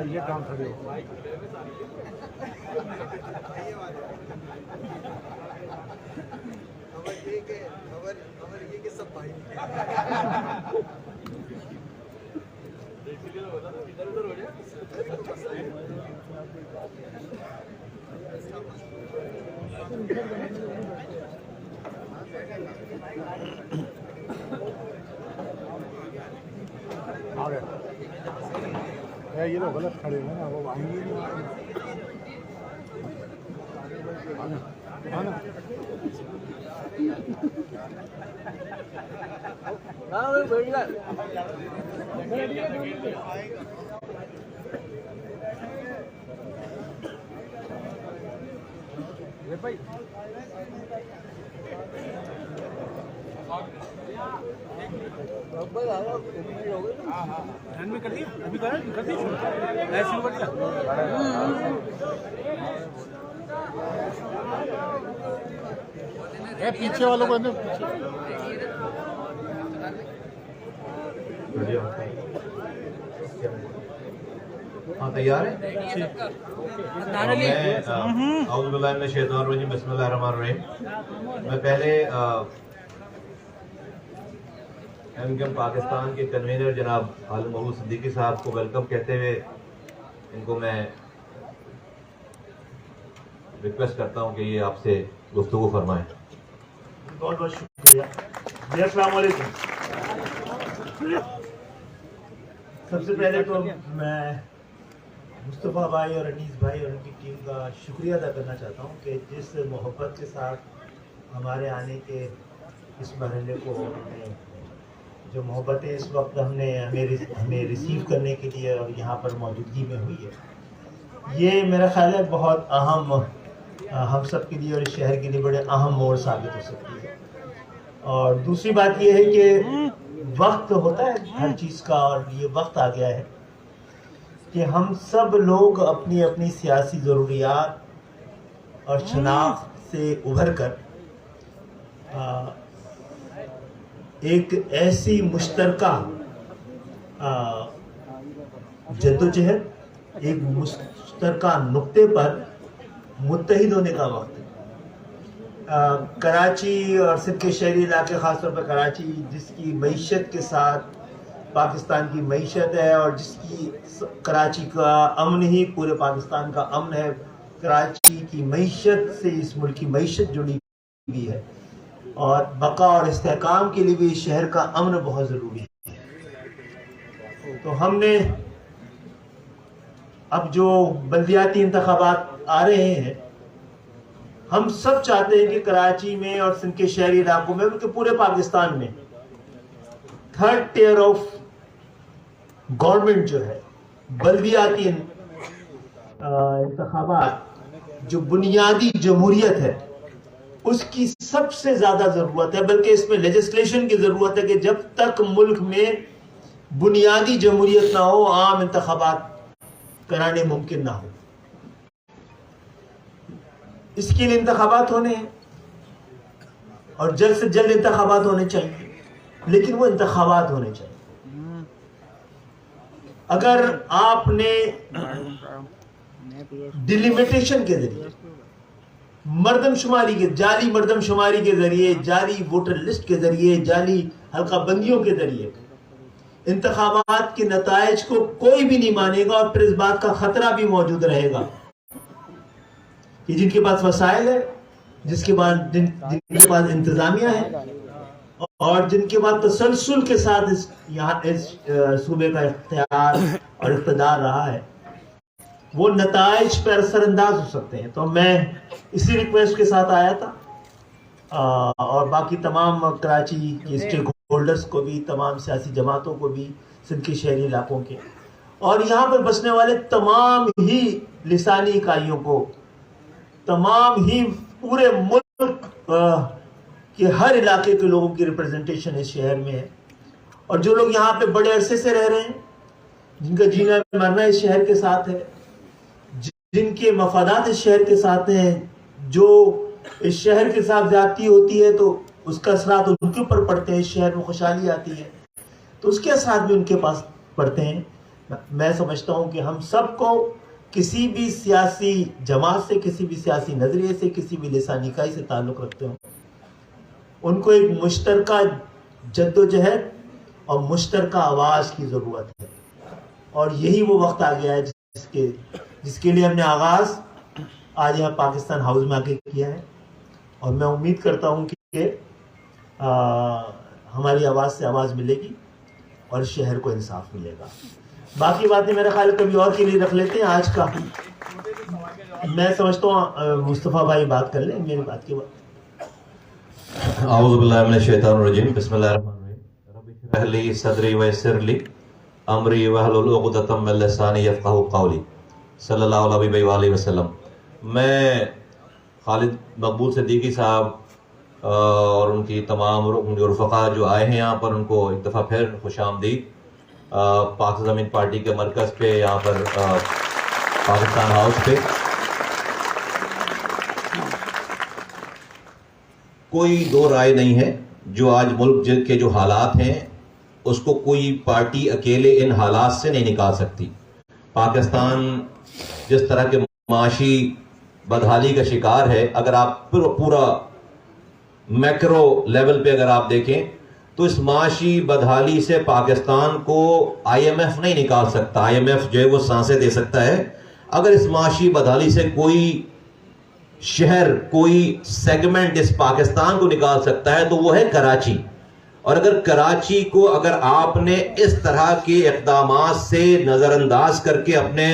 ये काम खड़े हो ये के सब भाई इधर उधर हो जाए। आ गए ये लोग गलत खड़े हैं ना, वो आएंगे नहीं। में कर दिया अभी कर दी ऐसे बढ़िया पीछे वालों को हाँ तैयार है। मैं पहले एमकेएम पाकिस्तान के कन्वीनर जनाब आलम महमूद सिद्दीकी साहब को वेलकम कहते हुए इनको मैं रिक्वेस्ट करता हूं कि ये आपसे गुफ्तगू फरमाएं। बहुत बहुत शुक्रिया। अस्सलाम वालेकुम। सबसे पहले तो मैं मुस्तफ़ा भाई और अनीस भाई और उनकी टीम का शुक्रिया अदा करना चाहता हूं कि जिस मोहब्बत के साथ हमारे आने के इस मरहले को जो मोहब्बतें इस वक्त हमें रिसीव करने के लिए और यहाँ पर मौजूदगी में हुई है, ये मेरा ख्याल है बहुत अहम हम सब के लिए और इस शहर के लिए बड़े अहम मोड़ साबित हो सकती है। और दूसरी बात ये है कि वक्त होता है हर चीज़ का, और ये वक्त आ गया है कि हम सब लोग अपनी अपनी सियासी ज़रूरियात और शनाख्त से उभर कर एक ऐसी मुश्तरका जद्दोजहद, एक मुश्तरका नुक्ते पर मुत्तहिद होने का वक्त है। कराची और सिंध के शहरी इलाके, ख़ासतौर पर कराची, जिसकी मईशत के साथ पाकिस्तान की मईशत है और जिसकी कराची का अमन ही पूरे पाकिस्तान का अमन है, कराची की मईशत से इस मुल्क की मईशत जुड़ी हुई है और बका और इस्तेहकाम के लिए भी इस शहर का अमन बहुत ज़रूरी है। तो हमने अब जो बल्दियाती इंतखाबात आ रहे हैं, हम सब चाहते हैं कि कराची में और सिंध के शहरी इलाकों में, बल्कि पूरे पाकिस्तान में थर्ड टियर ऑफ गवर्नमेंट जो है, बल्दियाती इंतखाबात, जो बुनियादी जमहूरियत है, उसकी सबसे ज्यादा जरूरत है। बल्कि इसमें लेजिस्लेशन की जरूरत है कि जब तक मुल्क में बुनियादी जमहूरियत ना हो, आम इंतखाबात कराने मुमकिन ना हो। इसके लिए इंतखाबात होने हैं और जल्द से जल्द इंतखाबात होने चाहिए, लेकिन वो इंतखाबात होने चाहिए। अगर आपने डिलिमिटेशन के जरिए, मर्दमशुमारी के, जाली मर्दमशुमारी के जरिए, जाली वोटर लिस्ट के जरिए, जाली हल्का बंदियों के जरिए इंतखाबात के नताइज को कोई भी नहीं मानेगा और फिर इस बात का खतरा भी मौजूद रहेगा कि जिनके पास वसाइल है, जिनके पास इंतजामिया है और जिनके पास तसलसल के साथ इस सूबे का इख्तियार और इख्तिदार रहा है, वो नताइज पर असरअंदाज हो सकते हैं। तो मैं इसी रिक्वेस्ट के साथ आया था और बाकी तमाम कराची के स्टेक होल्डर्स को भी, तमाम सियासी जमातों को भी, सिंध के शहरी इलाकों के और यहाँ पर बसने वाले तमाम ही लिसानी इकाइयों को, तमाम ही पूरे मुल्क के हर इलाके के लोगों की रिप्रेजेंटेशन इस शहर में है। और जो लोग यहाँ पे बड़े अरसे से रह रहे हैं, जिनका जीना मरना इस शहर के साथ है, जिनके मफादात इस शहर के साथ हैं, जो इस शहर के साथ ज्यादती होती है तो उसका असरात उनके ऊपर पड़ते हैं। इस शहर में खुशहाली आती है तो उसके असरात भी उनके पास पड़ते हैं। मैं समझता हूँ कि हम सबको किसी भी सियासी जमात से, किसी भी सियासी नजरिए से, किसी भी लिसानी इकाई से ताल्लुक़ रखते हो, उनको एक मुश्तरका जद्दोजहद और मुश्तरका आवाज़ की ज़रूरत है। और यही वो वक्त आ गया है जिसके लिए हमने आगाज़ आज यहाँ पाकिस्तान हाउस में आके किया है। और मैं उम्मीद करता हूँ कि हमारी आवाज़ से आवाज़ मिलेगी और शहर को इंसाफ मिलेगा। बाकी बातें मेरा ख्याल कभी और के लिए रख लेते हैं। आज का मैं समझता हूँ मुस्तफ़ा भाई बात कर लें मेरी बात के बाद। आऊज़ु बिल्लाहि मिनश शैतानिर रजीम, बिस्मिल्लाहिर्रहमानिर्रहीम, रब्बि इश्रह ली सदरी वयस्सिर ली अमरी वहलुल उक़दतम मिन लिसानी यफ़क़हू क़ौली, सल्लल्लाहु अलैहि वसल्लम। मैं खालिद मकबूल सिद्दीकी साहब और उनकी तमाम रफ़क़ा जो आए हैं यहाँ पर, उनको एक दफ़ा फिर खुशामदीद पाक ज़मीन पार्टी के मरकज़ पे, यहाँ पर पाकिस्तान हाउस पे। कोई दो राय नहीं है, जो आज मुल्क के जो हालात हैं उसको कोई पार्टी अकेले इन हालात से नहीं निकाल सकती। पाकिस्तान जिस तरह के माशी बदहाली का शिकार है, अगर आप पूरा मैक्रो लेवल पे अगर आप देखें तो इस माशी बदहाली से पाकिस्तान को IMF नहीं निकाल सकता। IMF जो है वो सांसें दे सकता है। अगर इस माशी बदहाली से कोई शहर, कोई सेगमेंट इस पाकिस्तान को निकाल सकता है तो वो है कराची। और अगर कराची को अगर आपने इस तरह के इक़दामात से नज़रअंदाज करके अपने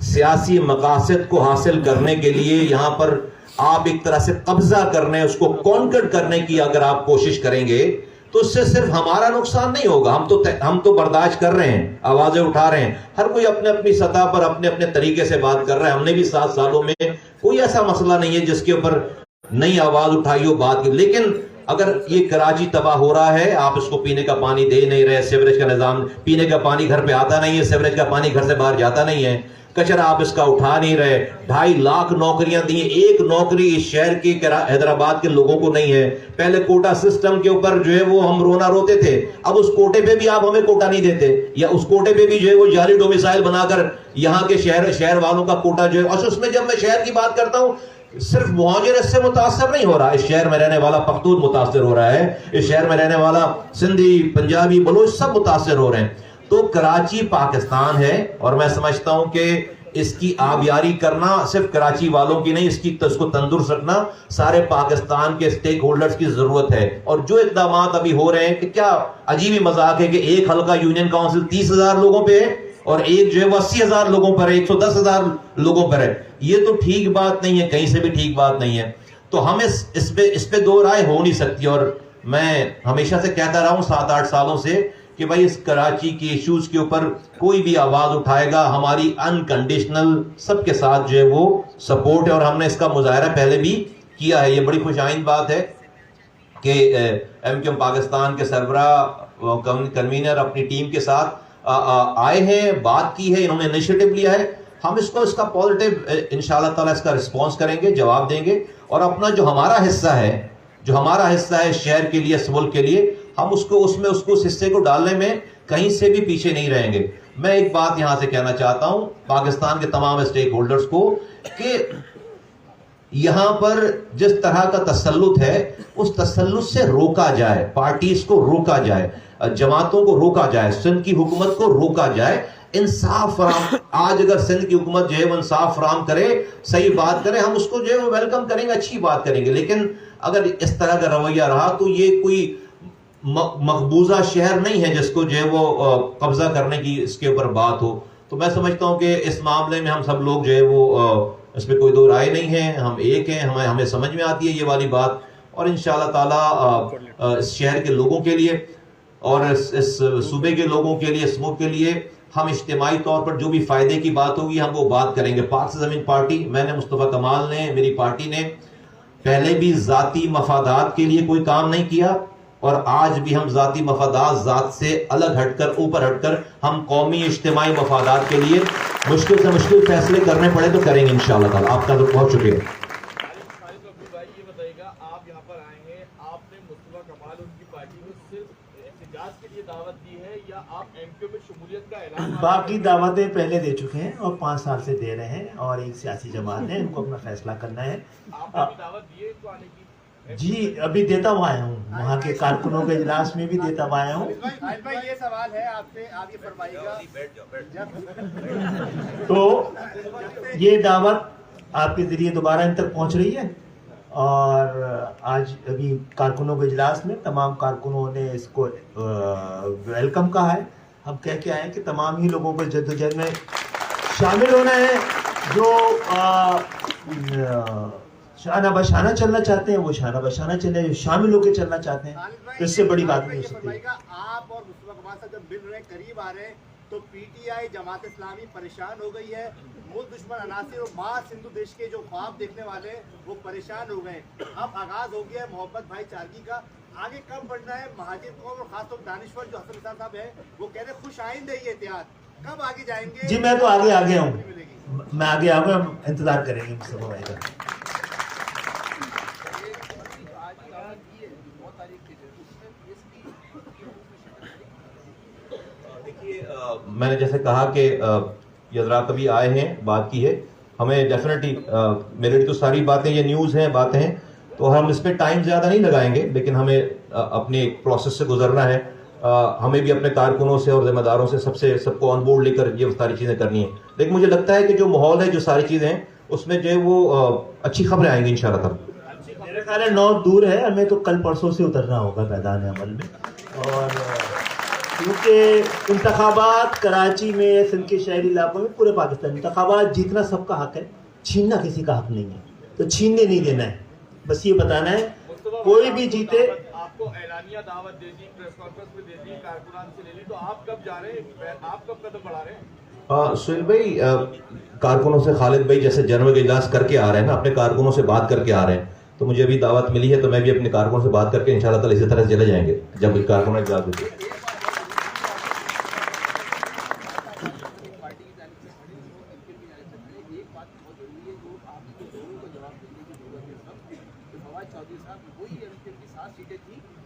सियासी मकासद को हासिल करने के लिए यहाँ पर आप एक तरह से कब्जा करने, उसको कॉन्कर करने की अगर आप कोशिश करेंगे तो उससे सिर्फ हमारा नुकसान नहीं होगा। हम तो बर्दाश्त कर रहे हैं, आवाजें उठा रहे हैं, हर कोई अपने अपनी सतह पर अपने अपने तरीके से बात कर रहा है। हमने भी 7 सालों में कोई ऐसा मसला नहीं है जिसके ऊपर नई आवाज उठाई हो, बात की। लेकिन अगर ये कराची तबाह हो रहा है, आप इसको पीने का पानी दे नहीं रहे, सीवरेज का निजाम, पीने का पानी घर पे आता नहीं है, सीवरेज का पानी घर से बाहर जाता नहीं है, कचरा आप इसका उठा नहीं रहे, 2.5 लाख नौकरियां दी, एक नौकरी इस शहर की हैदराबाद के लोगों को नहीं है। पहले कोटा सिस्टम के ऊपर जो है वो हम रोना रोते थे, अब उस कोटे पे भी आप हमें कोटा नहीं देते, या उस कोटे पे भी जो है वो जाली डोमिसाइल बनाकर यहाँ के शहर वालों का कोटा जो है। और उसमें जब मैं शहर की बात करता हूँ, सिर्फ मुहाजिर इससे मुतासर नहीं हो रहा, इस शहर में रहने वाला पख्तून मुतासर हो रहा है, इस शहर में रहने वाला सिंधी, पंजाबी, बलोच सब मुतासर हो रहे हैं। तो कराची पाकिस्तान है और मैं समझता हूं कि इसकी आबियारी करना सिर्फ कराची वालों की नहीं, इसको तंदुरुस्त रखना सारे पाकिस्तान के स्टेक होल्डर्स की जरूरत है। और जो इकदाम अभी हो रहे हैं कि क्या अजीब ही मजाक है कि एक हल्का यूनियन काउंसिल 30,000 लोगों पे है और एक जो है वो 80,000 लोगों पर है, 110,000 लोगों पर है। ये तो ठीक बात नहीं है, कहीं से भी ठीक बात नहीं है। तो हमें इस पे दो राय हो नहीं सकती। और मैं हमेशा से कहता रहा हूं 7-8 सालों से कि भाई इस कराची के इश्यूज के ऊपर कोई भी आवाज उठाएगा, हमारी अनकंडीशनल सबके साथ जो है वो सपोर्ट है। और हमने इसका मुजाहरा पहले भी किया है। ये बड़ी खुशाइंद बात है कि MQM पाकिस्तान के सरबराह कन्वीनर अपनी टीम के साथ आए हैं, बात की है, इन्होंने इनिशिएटिव लिया है। हम इसका पॉजिटिव इंशाल्लाह ताला इसका रिस्पॉन्स करेंगे, जवाब देंगे। और अपना जो हमारा हिस्सा है शहर के लिए, इस मुल्क के लिए, हम उसको उस हिस्से को डालने में कहीं से भी पीछे नहीं रहेंगे। मैं एक बात यहां से कहना चाहता हूं पाकिस्तान के तमाम स्टेक होल्डर्स को कि यहां पर जिस तरह का तसल्लुत है उस तसल्लुत से रोका जाए, पार्टीज को रोका जाए, जमातों को रोका जाए, सिंध की हुकूमत को रोका जाए, इंसाफ फराम। आज अगर सिंध की हुकूमत जो है वो इंसाफ फराम करे, सही बात करे, हम उसको जो है वो वेलकम करेंगे, अच्छी बात करेंगे। लेकिन अगर इस तरह का रवैया रहा तो ये कोई मकबूजा शहर नहीं है जिसको जो है वो कब्जा करने की इसके ऊपर बात हो। तो मैं समझता हूं कि इस मामले में हम सब लोग जो है वो इसमें कोई दो राय नहीं है, हम एक हैं, हमें समझ में आती है ये वाली बात। और इंशाल्लाह ताला इस शहर के लोगों के लिए और इस सूबे के लोगों के लिए, इस मुल्क के लिए हम इज्तिमाई तौर पर जो भी फायदे की बात होगी हम वो बात करेंगे। पाक ज़मीन पार्टी, मैंने, मुस्तफ़ा कमाल ने, मेरी पार्टी ने पहले भी जाती मफादात के लिए कोई काम नहीं किया, और आज भी हम जाती मफादात जात से अलग हटकर, ऊपर हटकर हम कौमी इज्तिमाई मफादात के लिए मुश्किल से मुश्किल फैसले करने पड़े तो करेंगे इंशाअल्लाह ताला। आपका तो बहुत शुक्रिया। ये बताइएगा, आप यहाँ पर आए हैं, आपने मुस्तफा कमाल उनकी पार्टी को सिर्फ एहतजाज के लिए दावत दी है या आप एमक्यू में शमूलियत का ऐलान? बाकी दावतें पहले दे चुके हैं और 5 साल से दे रहे हैं और एक सियासी जमात है, इनको अपना फैसला करना है। आपने भी दावत दी है इनको आने की? जी अभी देता हुआ आया हूँ, वहाँ के कारकुनों के इजलास में भी देता हुआ आया हूँ। भाई ये सवाल है आपसे, आप ये फरमाइएगा। तो ये दावत आपके जरिए दोबारा इन तक पहुँच रही है और आज अभी कारकुनों के इजलास में तमाम कारकुनों ने इसको वेलकम कहा है। हम कह के आए हैं कि तमाम ही लोगों को जद्दोजहद में शामिल होना है। जो शाना बशाना चलना चाहते हैं वो शाना बशाना चले, जो शामिल होकर चलना चाहते हैं तो इससे बड़ी बात नहीं हो सकती। आप और मुस्तफा कमाल साहब जब मिल रहे, करीब आ रहे हैं, तो पीटीआई जमात इस्लामी परेशान हो गई है। मुल्क दुश्मन अनासिर और मां सिंधु देश के जो ख्वाब देखने वाले वो परेशान हो गए। अब आगाज हो गया है मोहब्बत भाईचारगी का। आगे कब बढ़ना है? महाजिर कौम और खासतौर दानिश्वर जो हसन निसार साहब है वो कह रहे खुश आइंद है ये इत्तेहाद, कब आगे जाएंगे? जी मैं तो आगे आ गया हूँ, मैं आगे आ गया, इंतजार करेंगे मुस्तफा भाई का। देखिए मैंने जैसे कहा कि ये हज़रात कभी आए हैं, बात की है, हमें डेफिनेटली मेरे लिए तो सारी बातें ये न्यूज़ हैं, बातें हैं, तो हम इस पर टाइम ज़्यादा नहीं लगाएंगे, लेकिन हमें अपने एक प्रोसेस से गुजरना है। हमें भी अपने कारकुनों से और जिम्मेदारों से सबको ऑन बोर्ड लेकर ये सारी चीज़ें करनी है। लेकिन मुझे लगता है कि जो माहौल है, जो सारी चीज़ें हैं, उसमें जो है वो अच्छी खबरें आएंगी इंशाअल्लाह ताला। मेरे ख्याल है 9 दूर है, हमें तो कल परसों से उतरना होगा मैदान अमल में। और क्योंकि इंतखाबात कराची में, सिंध के शहरी इलाकों में, पूरे पाकिस्तान इंतखाबात जीतना सबका हक है, छीनना किसी का हक नहीं है, तो छीनने नहीं देना है। बस ये बताना है कोई भी जीते। आपको ऐलानिया दावत दे दी, प्रेस कॉन्फ्रेंस में दे दी, कारकुनान से ले ली, तो आप कब जा रहे हैं? आप कब कदम बढ़ा रहे हैं? सुहेल भाई, कारकुनों से खालिद भाई जैसे जनरल के इजलास करके आ रहे हैं ना, अपने कारकुनों से बात करके आ रहे हैं, तो मुझे अभी दावत मिली है, तो मैं भी अपने कारकुनों से बात करके इंशाल्लाह ताला इसी तरह चले जाएंगे जब कारकुनों इजलास देते हैं।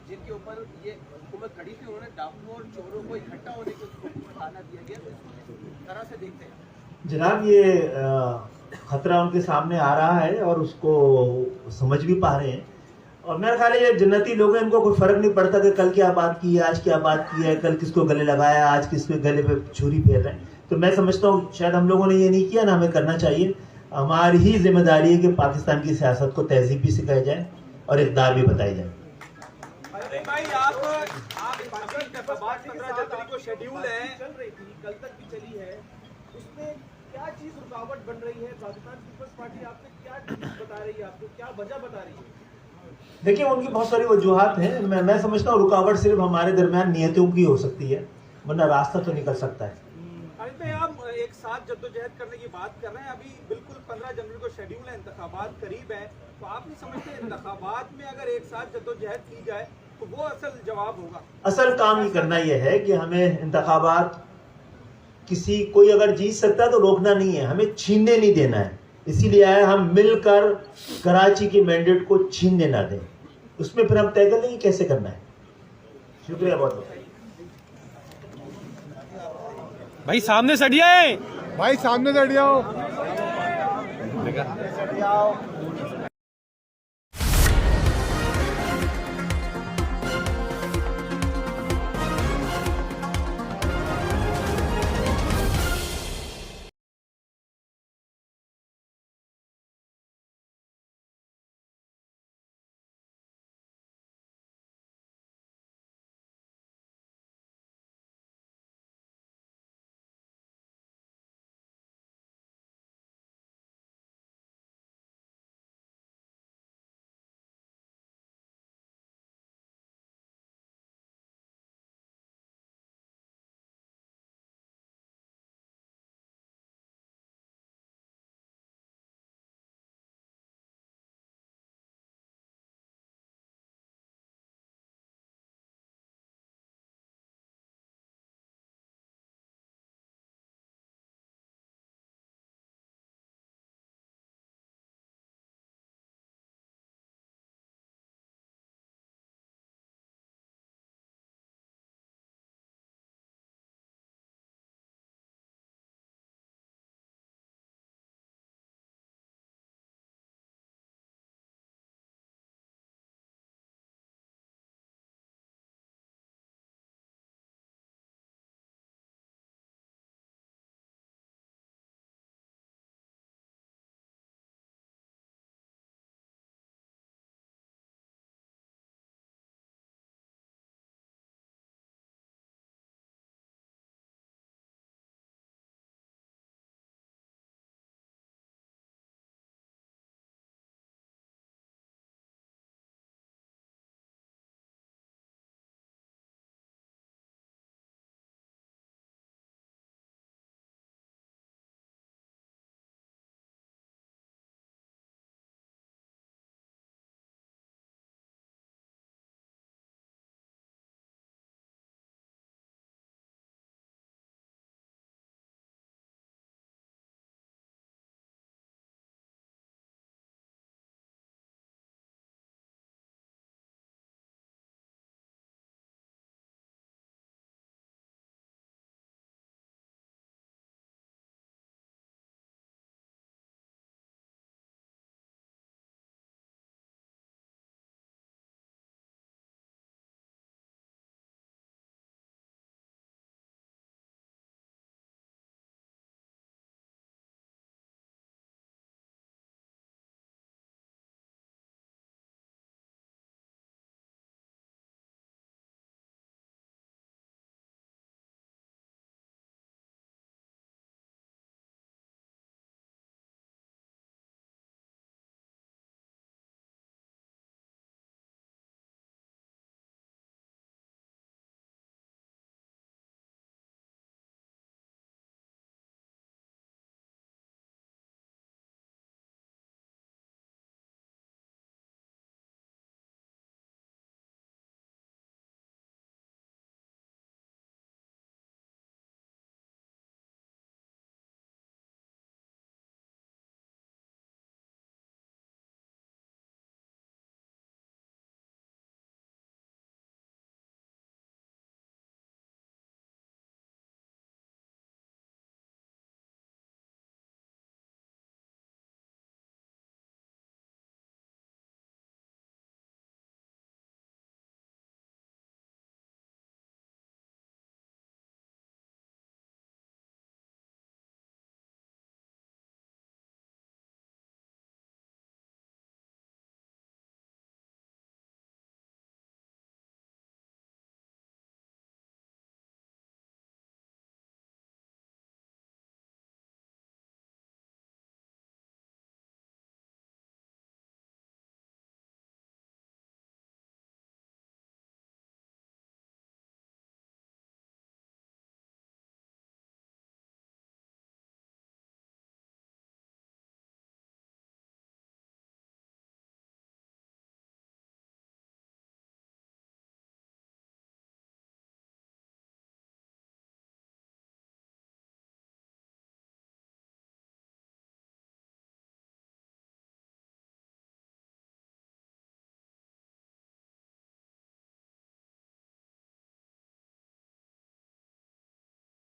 जिनके ऊपर ये हुकूमत खड़ी थी, उन्होंने डाकुओं और चोरों को इकट्ठा होने को खाना दिया गया, तो इसको किस तरह से देखते हैं जनाब? ये खतरा उनके सामने आ रहा है और उसको समझ भी पा रहे हैं। और मेरा ख्याल है ये जन्नती लोग हैं, इनको कोई फर्क नहीं पड़ता कि कल क्या बात की है, आज क्या बात की है, कल किसको गले लगाया, आज किसके गले पे छुरी फेर रहे हैं। तो मैं समझता हूँ शायद हम लोगों ने ये नहीं किया ना, हमें करना चाहिए। हमारी ही जिम्मेदारी है कि पाकिस्तान की सियासत को तहजीब भी सिखाई जाए और इक़दार भी बताई जाए। भाई आप 15 जनवरी को शेड्यूल है, चल रही थी, कल तक भी चली है, उसमें क्या चीज रुकावट बन रही है? पाकिस्तान पीपल्स पार्टी आपसे क्या बता रही है, आपको क्या वजह बता रही है? देखिए उनकी बहुत सारी वजूहात हैं। मैं समझता हूँ रुकावट सिर्फ हमारे दरमियान नियतों की हो सकती है, वरना रास्ता तो निकल सकता है। हम एक साथ जद्दोजहद करने की बात कर रहे हैं, अभी बिल्कुल 15 जनवरी को शेड्यूल है, इंतखाबात करीब है, तो आप नहीं समझते इंतखाबात में अगर एक साथ जद्दोजहद की जाए तो वो असल जवाब होगा? असल काम ही करना यह है कि हमें इंतखाबात कोई अगर जीत सकता है तो रोकना नहीं है, हमें छीनने नहीं देना है। इसीलिए आए हम मिलकर कराची के मैंडेट को छीनने ना दें, उसमें फिर हम तय कर लेंगे कैसे करना है। शुक्रिया बहुत बहुत। भाई सामने से हटिए, भाई सामने से हट जाओ।